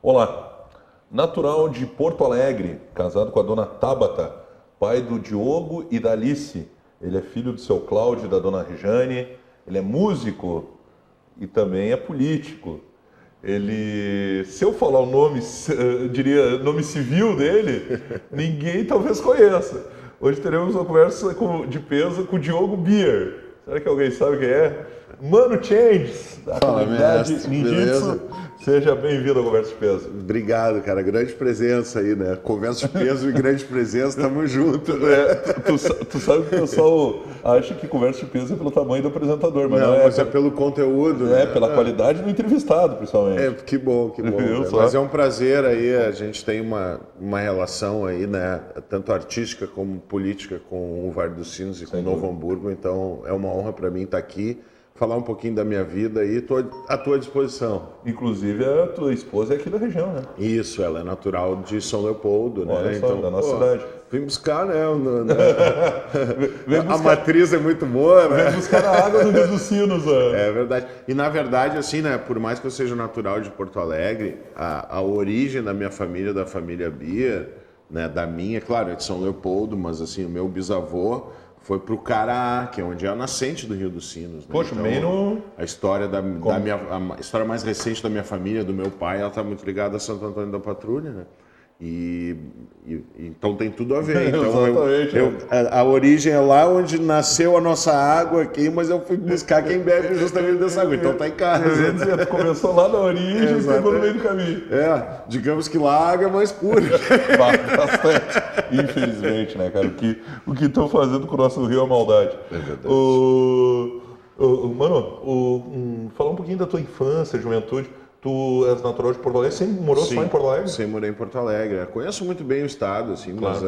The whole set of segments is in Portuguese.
Olá, natural de Porto Alegre, casado com a dona Tabata, pai do Diogo e da Alice. Ele é filho do seu Cláudio e da dona Rejane. Ele é músico e também é político. Ele, se eu falar o nome, eu diria nome civil dele, ninguém talvez conheça. Hoje teremos uma conversa de peso com o Diogo Beer. Será que alguém sabe quem é? Mano Changes, da Fala, comunidade mestre, Ninjitsu. beleza? Seja bem-vindo à Conversa de Peso. Obrigado, cara. Grande presença aí, né? Conversa de peso e grande presença, tamo junto. Né? Tu sabe que o pessoal acha que Conversa de Peso é pelo tamanho do apresentador, mas não é. Mas é pelo conteúdo. É, né? pela qualidade do entrevistado, principalmente. É, que bom, que bom. Eu Né? só. Mas é um prazer aí, a gente tem uma relação aí, né? Tanto artística como política com o Vale dos Sinos e com Novo Hamburgo, então é uma honra para mim estar aqui, falar um pouquinho da minha vida e estou à tua disposição. Inclusive, a tua esposa é aqui da região, né? Isso, ela é natural de São Leopoldo, né? Olha só, Então, da nossa cidade. Vim buscar, né? Vem A buscar, matriz é muito boa, né? vem buscar a água do Rio dos Sinos. É verdade. E na verdade, assim, né? Por mais que eu seja natural de Porto Alegre, a origem da minha família, da família Bia, né? Da minha, claro, é de São Leopoldo, mas assim, o meu bisavô foi pro Caraá, que é onde é a nascente do Rio dos Sinos. Né? Poxa, Então, bem no... a história a história mais recente da minha família, do meu pai, ela está muito ligada a Santo Antônio da Patrulha, né? Então tem tudo a ver. Então Exatamente, a origem é lá onde nasceu a nossa água aqui, mas eu fui buscar quem bebe justamente dessa água. Então tá em casa. Eu ia dizer, tu começou lá na origem e pegou no meio do caminho. É, digamos que lá a água é mais pura. Bastante. Infelizmente, né, cara? O que estão fazendo com o nosso rio é maldade. É verdade. Mano, fala um pouquinho da tua infância, juventude. Tu és natural de Porto Alegre? Sempre morou só em Porto Alegre? Sempre morei em Porto Alegre. Eu conheço muito bem o estado, assim, Claro. mas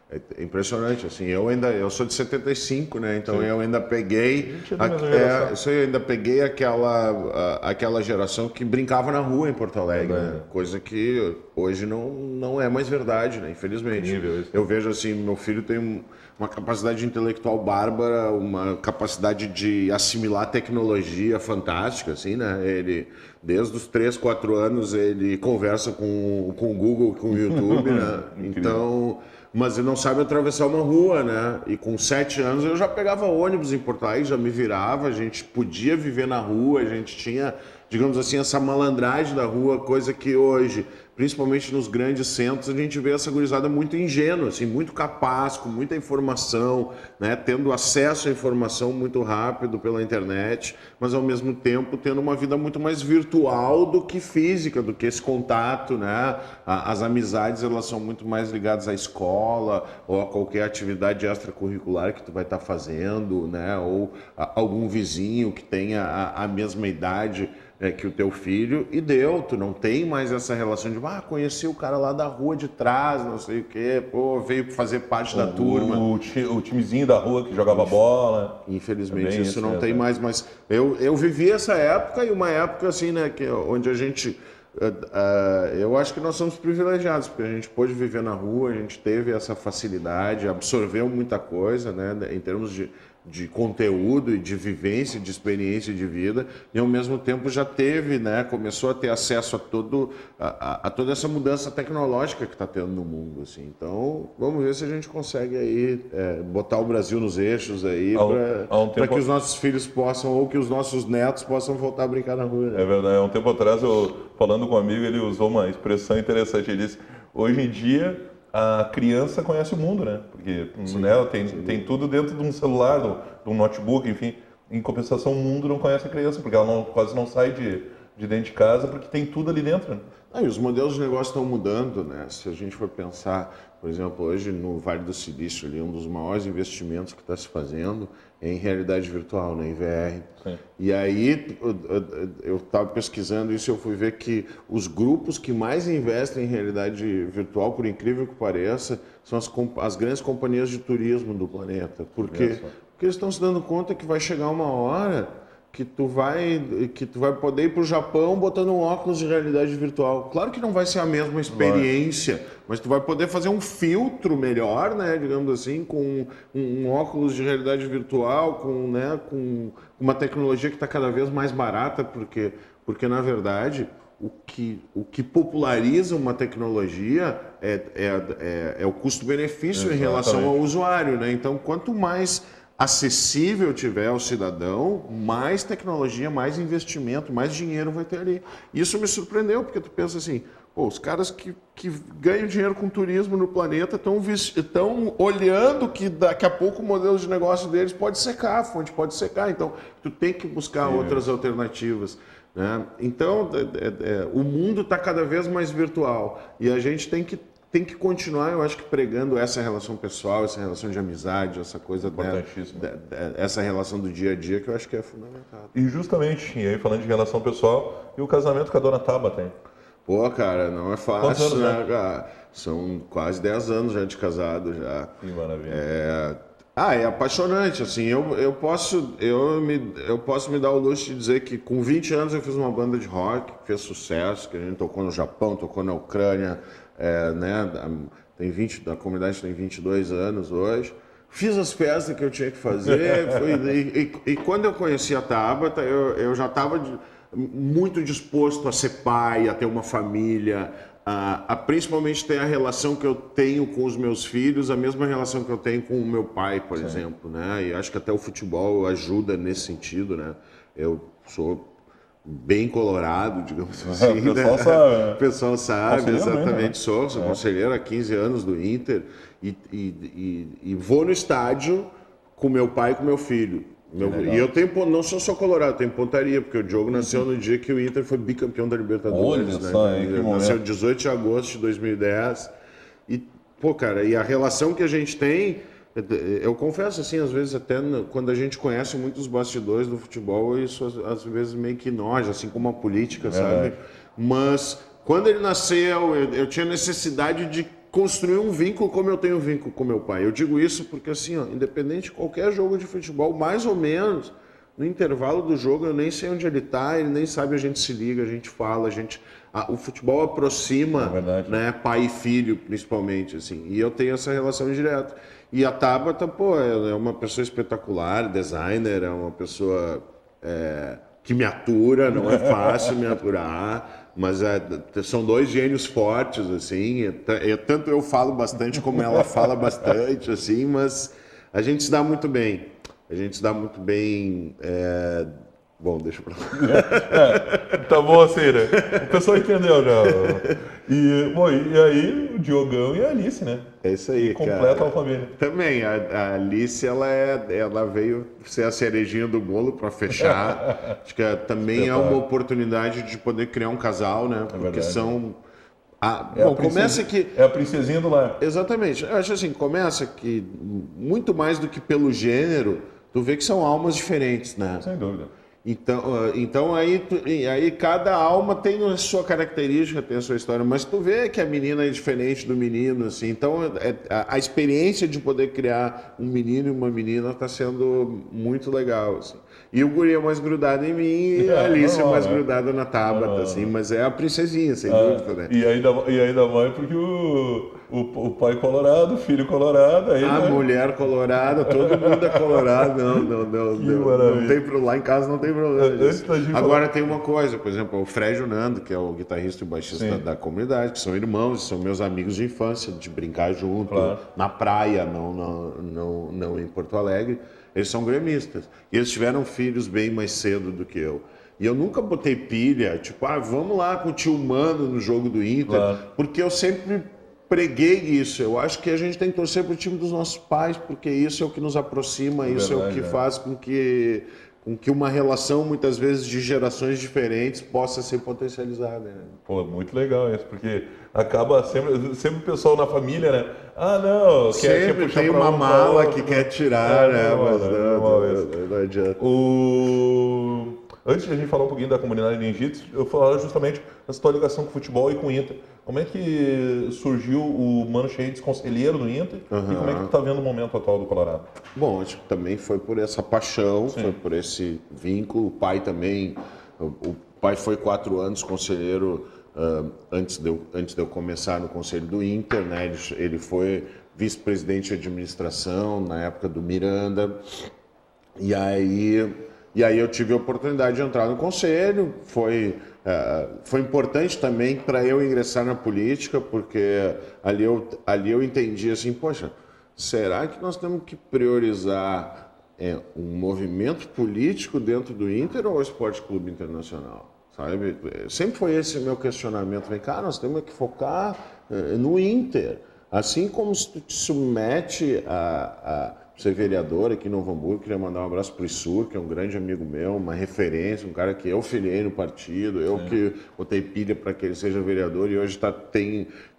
é impressionante, assim. Eu sou de 75, né? Então eu ainda peguei, gente é da mesma geração. eu ainda peguei aquela geração que brincava na rua em Porto Alegre, né? Coisa que hoje não é mais verdade, né? Infelizmente. Incrível isso. Eu vejo assim, meu filho tem uma capacidade intelectual bárbara, uma capacidade de assimilar tecnologia fantástica, assim, né? Ele, desde os 3, 4 anos, ele conversa com o Google, com o YouTube, né? Então, mas ele não sabe atravessar uma rua, né? E com 7 anos eu já pegava ônibus em Porto Alegre, já me virava, a gente podia viver na rua, a gente tinha, digamos assim, essa malandragem da rua, coisa que hoje, principalmente nos grandes centros, a gente vê essa gurizada muito ingênua, assim, muito capaz, com muita informação, né, tendo acesso à informação muito rápido pela internet, mas ao mesmo tempo tendo uma vida muito mais virtual do que física, do que esse contato, né? As amizades, elas são muito mais ligadas à escola ou a qualquer atividade extracurricular que tu vai estar fazendo, né? Ou algum vizinho que tenha a mesma idade que o teu filho, e tu não tem mais essa relação de, conheci o cara lá da rua de trás, não sei o quê, pô, veio fazer parte da turma. O timezinho da rua que jogava bola. Infelizmente É bem isso não mesmo, tem né? mais, mas eu vivi essa época, e uma época assim, né, onde a gente, eu acho que nós somos privilegiados, porque a gente pôde viver na rua, a gente teve essa facilidade, absorveu muita coisa, né, em termos de conteúdo e de vivência, de experiência de vida, e ao mesmo tempo já teve, né, começou a ter acesso a toda essa mudança tecnológica que está tendo no mundo, assim. Então, vamos ver se a gente consegue aí botar o Brasil nos eixos aí para que os nossos filhos possam, ou que os nossos netos possam voltar a brincar na rua. Né? É verdade. Há um tempo atrás, falando com um amigo, ele usou uma expressão interessante. Ele disse, hoje em dia, a criança conhece o mundo, né? Porque ela tem tudo dentro de um celular, de um notebook, enfim. Em compensação, o mundo não conhece a criança, porque ela quase não sai de dentro de casa, porque tem tudo ali dentro. Né? E os modelos de negócio estão mudando, né? Se a gente for pensar, por exemplo, hoje no Vale do Silício, ali, um dos maiores investimentos que está se fazendo é em realidade virtual, né? Em VR. Sim. E aí eu estava pesquisando isso e eu fui ver que os grupos que mais investem em realidade virtual, por incrível que pareça, são as grandes companhias de turismo do planeta. Porque eles estão se dando conta que vai chegar uma hora que tu vai poder ir para o Japão botando um óculos de realidade virtual. Claro que não vai ser a mesma experiência, mas tu vai poder fazer um filtro melhor, né, digamos assim, com um óculos de realidade virtual, com uma tecnologia que está cada vez mais barata, porque na verdade o que populariza uma tecnologia é o custo-benefício em relação ao usuário, né? Então, quanto mais acessível tiver ao cidadão, mais tecnologia, mais investimento, mais dinheiro vai ter ali. Isso me surpreendeu, porque tu pensa assim, pô, os caras que ganham dinheiro com turismo no planeta estão olhando que daqui a pouco o modelo de negócio deles pode secar, a fonte pode secar, então tu tem que buscar outras alternativas. Né? Então, o mundo está cada vez mais virtual e a gente tem que continuar, eu acho que pregando essa relação pessoal, essa relação de amizade, essa coisa, né, essa relação do dia a dia que eu acho que é fundamental. E justamente, e aí falando de relação pessoal, e o casamento que a dona Tabata tem? Pô, cara, não é fácil, Quantos anos, né, cara? São quase 10 anos já de casado já. Que maravilha. É apaixonante, assim, eu posso me dar o luxo de dizer que com 20 anos eu fiz uma banda de rock, que fez sucesso, que a gente tocou no Japão, tocou na Ucrânia, né, a comunidade tem 22 anos hoje. Fiz as festas que eu tinha que fazer, e quando eu conheci a Tabata, eu já estava muito disposto a ser pai, a ter uma família, a principalmente ter a relação que eu tenho com os meus filhos, a mesma relação que eu tenho com o meu pai, por exemplo, né? E acho que até o futebol ajuda nesse sentido, né? Eu sou bem colorado, digamos assim. O pessoal sabe. Né? O pessoal sabe, exatamente. Né? Sou conselheiro há 15 anos do Inter e vou no estádio com meu pai e com meu filho. E eu não sou só colorado, tenho pontaria, porque o Diogo nasceu no dia que o Inter foi bicampeão da Libertadores. Olha só, né? Que nasceu 18 de agosto de 2010. E, pô, cara, e a relação que a gente tem, eu confesso assim, às vezes até quando a gente conhece muitos bastidores do futebol, isso às vezes meio que noja, assim como a política, sabe? Mas quando ele nasceu, eu tinha necessidade de construir um vínculo como eu tenho um vínculo com meu pai. Eu digo isso porque, assim, ó, independente de qualquer jogo de futebol, mais ou menos, no intervalo do jogo, eu nem sei onde ele está, ele nem sabe, a gente se liga, a gente fala, o futebol aproxima, né, pai e filho, principalmente, assim, e eu tenho essa relação direta. E a Tabata, pô, é uma pessoa espetacular, designer, é uma pessoa que me atura, não é fácil me aturar. Mas são dois gênios fortes, assim. Tanto eu falo bastante como ela fala bastante, assim. Mas a gente se dá muito bem. A gente se dá muito bem. Bom, deixa pra lá. Tá bom assim, né? O pessoal entendeu, já. E aí o Diogão e a Alice, né? É isso aí, completa a família. Também, a Alice, ela veio ser a cerejinha do bolo para fechar. Acho que também é uma oportunidade de poder criar um casal, né? Porque são... começa que... É a princesinha do lar. Exatamente. Eu acho assim, começa que, muito mais do que pelo gênero, tu vê que são almas diferentes, né? Sem dúvida. Então aí cada alma tem a sua característica, tem a sua história, mas tu vê que a menina é diferente do menino, assim. Então a experiência de poder criar um menino e uma menina está sendo muito legal, assim. E o guri é mais grudado em mim e a Alice é mais grudada na Tabata, assim, mas é a princesinha, sem dúvida, né? E ainda mais porque o pai colorado, o filho colorado, aí, a mulher colorada, todo mundo é colorado, não tem pro lá em casa não tem problema. Agora tem uma coisa, por exemplo, o Frégio Nando, que é o guitarrista e baixista da comunidade, que são irmãos, são meus amigos de infância, de brincar junto, na praia, não em Porto Alegre. Eles são gremistas. E eles tiveram filhos bem mais cedo do que eu. E eu nunca botei pilha, tipo, vamos lá com o tio Mano no jogo do Inter, porque eu sempre preguei isso. Eu acho que a gente tem que torcer pro time dos nossos pais, porque isso é o que nos aproxima, isso é o que faz com que uma relação, muitas vezes, de gerações diferentes possa ser potencializada. Né? Pô, muito legal isso, porque acaba sempre o pessoal na família, né? Não, sempre tem uma mala que quer tirar, né? Mas não adianta. Antes de a gente falar um pouquinho da comunidade ninjitsu, eu falar justamente dessa tua ligação com o futebol e com o Inter. Como é que surgiu o Mano Shades conselheiro do Inter e como é que tu tá vendo o momento atual do Colorado? Bom, acho que também foi por essa paixão, foi por esse vínculo. O pai também, o pai foi 4 anos conselheiro antes de eu começar no conselho do Inter, né? Ele foi vice-presidente de administração na época do Miranda. E E aí eu tive a oportunidade de entrar no conselho, foi importante também para eu ingressar na política, porque ali eu entendi assim, poxa, será que nós temos que priorizar um movimento político dentro do Inter ou o Esporte Clube Internacional? Sabe? Sempre foi esse o meu questionamento. Vem cá, nós temos que focar no Inter. Assim como se tu te submete a ser vereador aqui no Novo Hamburgo, queria mandar um abraço para o Isur, que é um grande amigo meu, uma referência, um cara que eu filiei no partido, eu que botei pilha para que ele seja vereador e hoje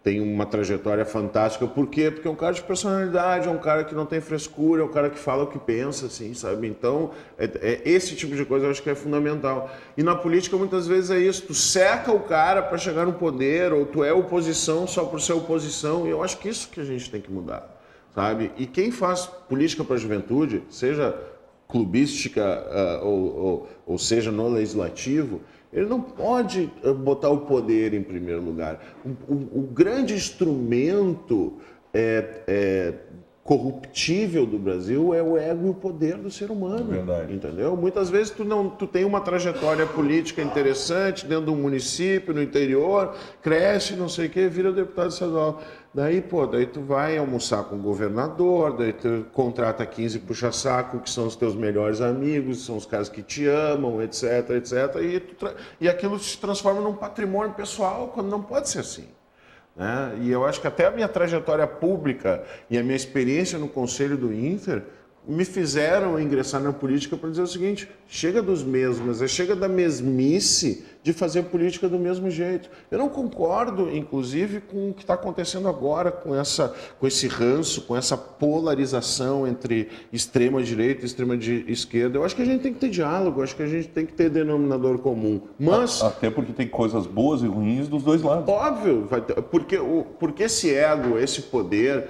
tem uma trajetória fantástica. Por quê? Porque é um cara de personalidade, é um cara que não tem frescura, é um cara que fala o que pensa, assim, sabe? Então, esse tipo de coisa eu acho que é fundamental. E na política, muitas vezes é isso, tu seca o cara para chegar no poder, ou tu é oposição só por ser oposição, e eu acho que isso que a gente tem que mudar. Sabe? E quem faz política para a juventude, seja clubística ou seja no legislativo, ele não pode botar o poder em primeiro lugar. O grande instrumento corruptível do Brasil é o ego e o poder do ser humano. Verdade. Entendeu? Muitas vezes tu tem uma trajetória política interessante dentro de um município, no interior, cresce, não sei o quê, vira deputado estadual. Daí tu vai almoçar com o governador, daí tu contrata 15 puxa-saco, que são os teus melhores amigos, são os caras que te amam, etc, etc. E aquilo se transforma num patrimônio pessoal, quando não pode ser assim. Né? E eu acho que até a minha trajetória pública e a minha experiência no Conselho do Inter me fizeram ingressar na política para dizer o seguinte, chega dos mesmos, chega da mesmice de fazer política do mesmo jeito. Eu não concordo, inclusive, com o que está acontecendo agora, com esse ranço, com essa polarização entre extrema-direita e extrema-esquerda. Eu acho que a gente tem que ter diálogo, eu acho que a gente tem que ter denominador comum. Mas... Até porque tem coisas boas e ruins dos dois lados. Óbvio, porque esse ego, esse poder...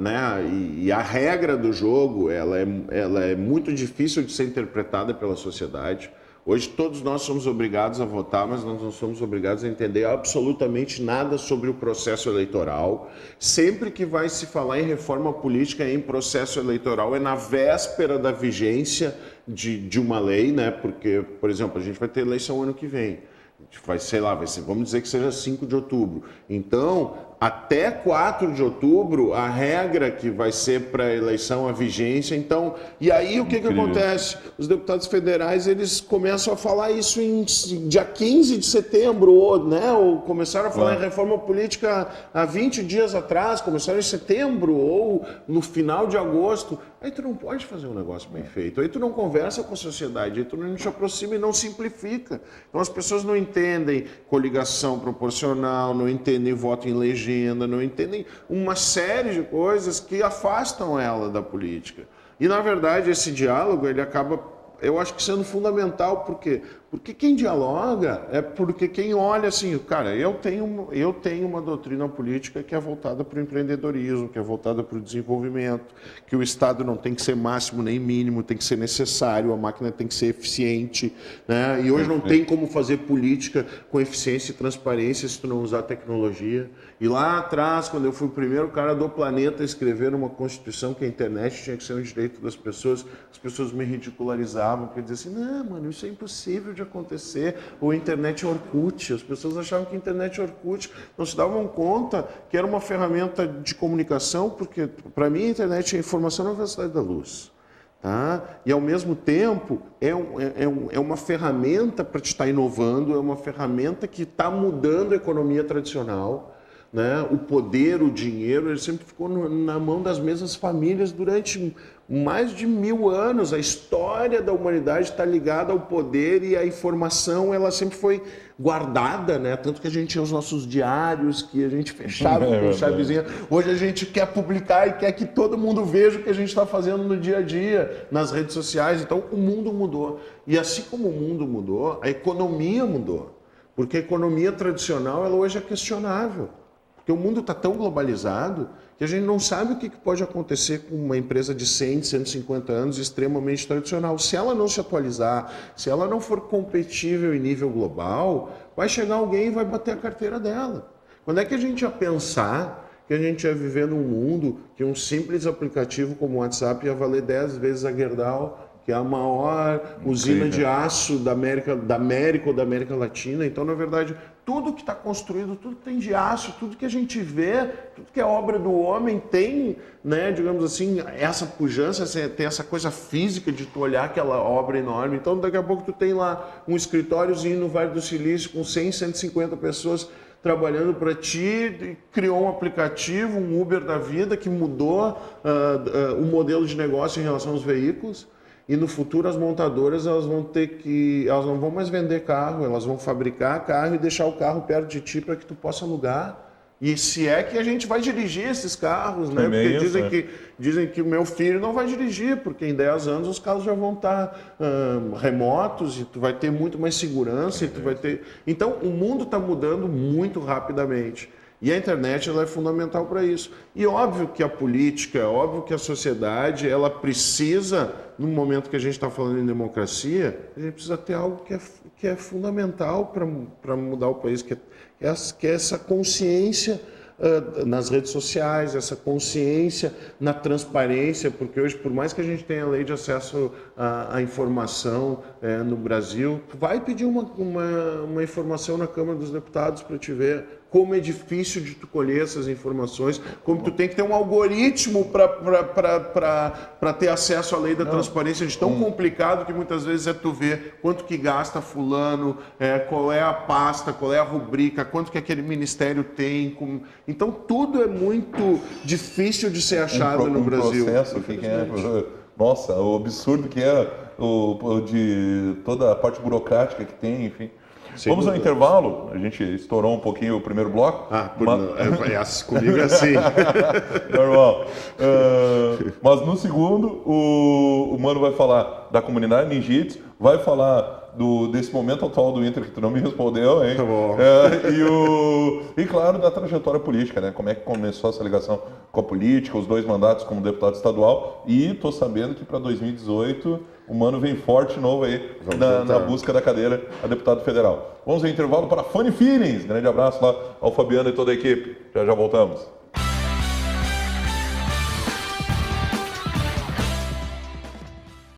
né? E a regra do jogo ela é muito difícil de ser interpretada pela sociedade. Hoje todos nós somos obrigados a votar, mas nós não somos obrigados a entender absolutamente nada sobre o processo eleitoral. Sempre que vai se falar em reforma política em processo eleitoral é na véspera da vigência de uma lei, né? Porque, por exemplo, a gente vai ter eleição ano que vem. Vamos dizer que seja 5 de outubro. Então, até 4 de outubro, a regra que vai ser para a eleição, a vigência. Então, e aí o que acontece? Os deputados federais, eles começam a falar isso em dia 15 de setembro, ou começaram a falar em reforma política há 20 dias atrás, começaram em setembro ou no final de agosto. Aí tu não pode fazer um negócio bem feito, aí tu não conversa com a sociedade, aí tu não te aproxima e não simplifica. Então as pessoas não entendem coligação proporcional, não entendem voto em legenda, não entendem uma série de coisas que afastam ela da política. E na verdade esse diálogo, ele acaba, eu acho que sendo fundamental, porque quem dialoga é porque quem olha assim, cara, eu tenho uma doutrina política que é voltada para o empreendedorismo, que é voltada para o desenvolvimento, que o Estado não tem que ser máximo nem mínimo, tem que ser necessário, a máquina tem que ser eficiente, né? E hoje não tem como fazer política com eficiência e transparência se tu não usar tecnologia. E lá atrás, quando eu fui o primeiro cara do planeta a escrever uma Constituição que a internet tinha que ser um direito das pessoas, as pessoas me ridicularizavam, porque diziam assim, não, mano, isso é impossível de acontecer, ou internet Orkut, as pessoas achavam que internet Orkut não se davam conta que era uma ferramenta de comunicação, porque para mim a internet é informação na velocidade da luz. Tá? E ao mesmo tempo é uma ferramenta para te estar inovando, é uma ferramenta que está mudando a economia tradicional. Né? O poder, o dinheiro, ele sempre ficou na mão das mesmas famílias durante mais de 1000 anos. A história da humanidade está ligada ao poder e a informação ela sempre foi guardada, né? Tanto que a gente tinha os nossos diários que a gente fechava com chavezinha. Hoje a gente quer publicar e quer que todo mundo veja o que a gente está fazendo no dia a dia, nas redes sociais. Então o mundo mudou. E assim como o mundo mudou, a economia mudou. Porque a economia tradicional ela hoje é questionável. Porque o mundo está tão globalizado que a gente não sabe o que pode acontecer com uma empresa de 100, 150 anos extremamente tradicional. Se ela não se atualizar, se ela não for competível em nível global, vai chegar alguém e vai bater a carteira dela. Quando é que a gente ia pensar que a gente ia viver num mundo que um simples aplicativo como o WhatsApp ia valer 10 vezes a Gerdau, que é a maior usina de aço da América ou da América Latina. Então, na verdade, tudo que está construído, tudo que tem de aço, tudo que a gente vê, tudo que é obra do homem tem, né, digamos assim, essa pujança, tem essa coisa física de tu olhar aquela obra enorme. Então, daqui a pouco tu tem lá um escritóriozinho no Vale do Silício com 100, 150 pessoas trabalhando para ti, criou um aplicativo, um Uber da vida, que mudou o modelo de negócio em relação aos veículos. E no futuro as montadoras elas não vão mais vender carro, elas vão fabricar carro e deixar o carro perto de ti para que tu possa alugar. E se é que a gente vai dirigir esses carros, né? Porque dizem que o meu filho não vai dirigir, porque em 10 anos os carros já vão estar remotos e tu vai ter muito mais segurança. E tu vai ter... Então o mundo está mudando muito rapidamente. E a internet ela é fundamental para isso. E óbvio que a política, óbvio que a sociedade, ela precisa, no momento que a gente está falando em democracia, a gente precisa ter algo que é fundamental para mudar o país, que é essa consciência nas redes sociais, essa consciência na transparência, porque hoje, por mais que a gente tenha a lei de acesso à informação no Brasil, tu vai pedir uma informação na Câmara dos Deputados para te ver como é difícil de tu colher essas informações, como tu tem que ter um algoritmo para ter acesso à lei da transparência, de tão complicado que muitas vezes é tu ver quanto que gasta fulano, qual é a pasta, qual é a rubrica, quanto que aquele ministério tem. Então tudo é muito difícil de ser achado no Brasil. Processo, nossa, o absurdo que é de toda a parte burocrática que tem, enfim. Vamos ao intervalo, a gente estourou um pouquinho o primeiro bloco. Comigo é assim. Normal. Mas no segundo, o Mano vai falar da comunidade Ninjitsu, vai falar desse momento atual do Inter, que tu não me respondeu, hein? Tá bom. E claro, da trajetória política, né? Como é que começou essa ligação com a política, os 2 mandatos como deputado estadual. E tô sabendo que para 2018 o Mano vem forte de novo aí na busca da cadeira a deputado federal. Vamos ao intervalo para Funny Feelings. Grande abraço lá ao Fabiano e toda a equipe. Já voltamos.